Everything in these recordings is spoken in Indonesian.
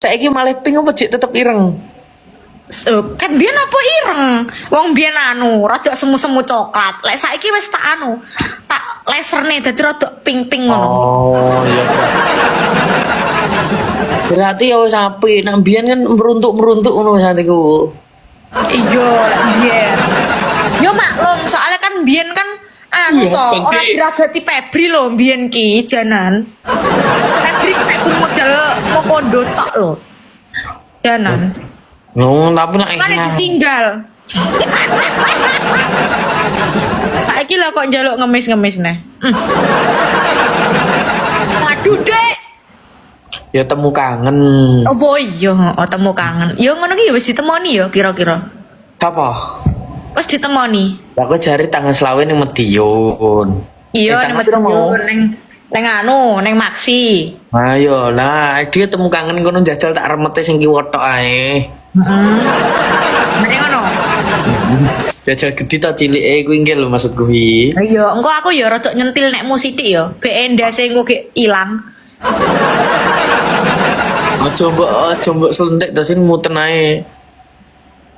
Saiki malah pink apa cik tetep ireng? Kan biyen apa ireng? Wong biyen rada semu-semu coklat. Lek saiki wis tak tak laserne dadi rada pink-pink ngono. Oh iya. Berarti ya wis apik. Nang biyen kan meruntuk-meruntuk ngono saat iku. Iya, lek biyen. Yo maklum, soalnya kan biyen kan Iya, toh, penting. ora diragati Febri lho biyen ki janan. Febri nek kur modal mau kondo tok lho. Janan. Tapi nak Kan ditinggal. Saiki lah kok njaluk ngemis-ngemis neh. Waduh, Dek. ya temu kangen. Oh iya, temu kangen. Ya ngono ki ya wis ditemoni ya kira-kira. Apa? Wis ditemoni. Aku cari tanggal selawe ning Medion. Iya, tanggal ning piro mau? neng Maxi. Ayo, nah dia temu kangen kono jajal tak remete sing kiwotok ae. Mending ngono. Jajal gede ta cilike kuwi nggih lho maksudku wi. Iya, engko aku ya rada nyentil nek mu sithik ya. BE ndase engko ge ilang. Aja mbok selentik dasin muten ae.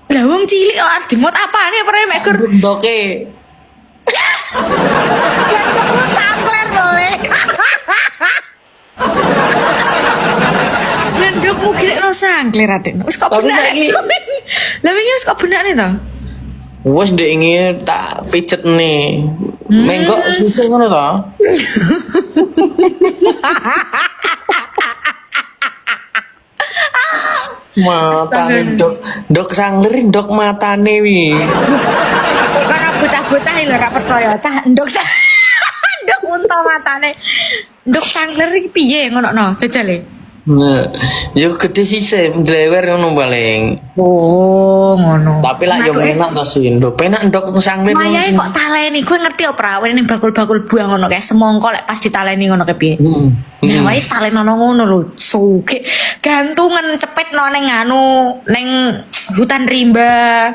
Lah wong cilik kok arep dimot apane apa mek gur Ndoke. sangkler boleh. Nendukmu kira sangkler adek. Wis kok Tapi benak. saiki- Lah wingi wis kok benak nih to? Wes ndek ingin tak pijet nih. Menggok sisih ngono to. Matane dok sangler dok matane wi. Karena bocah-bocah lho ora percaya. Cah nduk nduk unta matane. Nduk sangler iki piye ngono no jajale. Nah, yo gede sisih ndlewer ngono paling. Oh, ngono. Tapi lah yo enak to sin. Ndok penak ndok sangler. Mayae kok taleni, kowe ngerti apa ora ning bakul-bakul buah ngono kae semongko lek pas ditaleni ngono kae piye. Nah, wae talenono ngono lho, suge gantungan cepet no ning ning hutan rimba.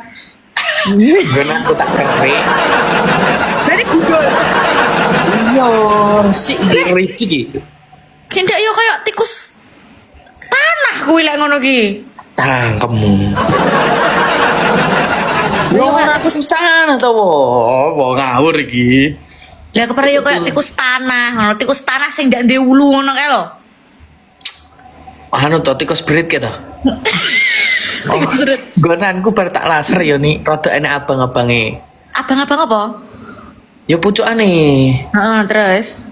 Benar aku tak kere. Berarti gundul. Yo, sik ngeri iki. Kendak yo kayak tikus tanah kuwi lek ngono ki. Tangkemmu. Yo ora tanah to, apa ngawur iki. Lah kepare yo kayak tikus tanah, ngono tikus tanah sing ndak ndek ulu ngono kae lho. Anu to tikus berit ke to. Tikus seret. Gonanku bar tak laser yo nih, rada enak abang-abange. Abang-abang apa? Yo pucukane. Heeh, terus.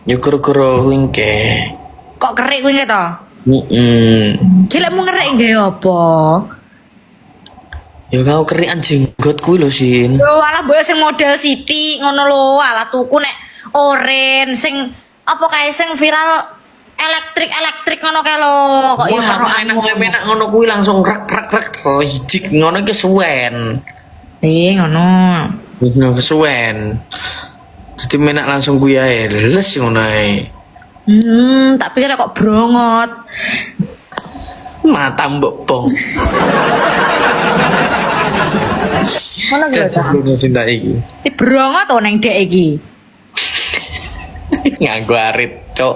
Yo kuro-kuro wingke. Kok kerik kuwi to? Gila mau ngerek gawe apa? Yo kau kerian jenggot kuwi lho Sin. Yo alah mbok sing model sithik ngono lho, alah tuku nek oren sing apa kae sing viral elektrik ngono kae lho. Kok yo karo enak ngono kuwi langsung rek lijik ngono iki suwen. ngono. Ngono kesuwen. Dadi menak langsung kuwi ae, les ngono ae. Tak pikir kok brongot. Mata mbok bong. Ngono lho ta. Jajal cinta iki. Di brongot to ning dek iki. Nganggo arit, Cok.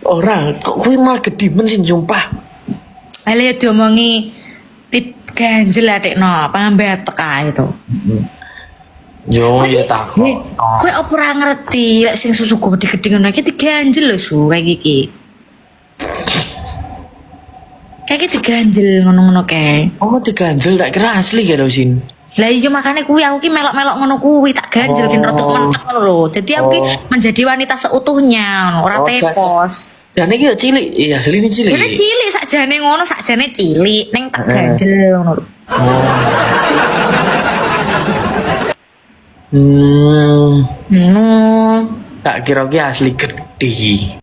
Ora, kok kuwi malah gedimen sih sumpah. Ala ya diomongi tip ganjel adekno, pambetek ae to. Yo ya takut. Kowe apa ora ngerti lek sing susu gede-gede ngono iki diganjel lho su kayak iki. Kayak iki diganjel ngono-ngono kae. Oh, diganjel tak kira asli ya lho Sin. Lah iya makane kuwi aku ki melok-melok ngono kuwi tak ganjel gen rada mentek ngono lho. Dadi aku ki menjadi wanita seutuhnya ngono, ora tepos. Dan iki yo cilik, iya asli ini cilik. Dene cilik sakjane ngono, sakjane cilik ning tak ganjel ngono lho. Hmm, Hmm. tak kira ki asli gede.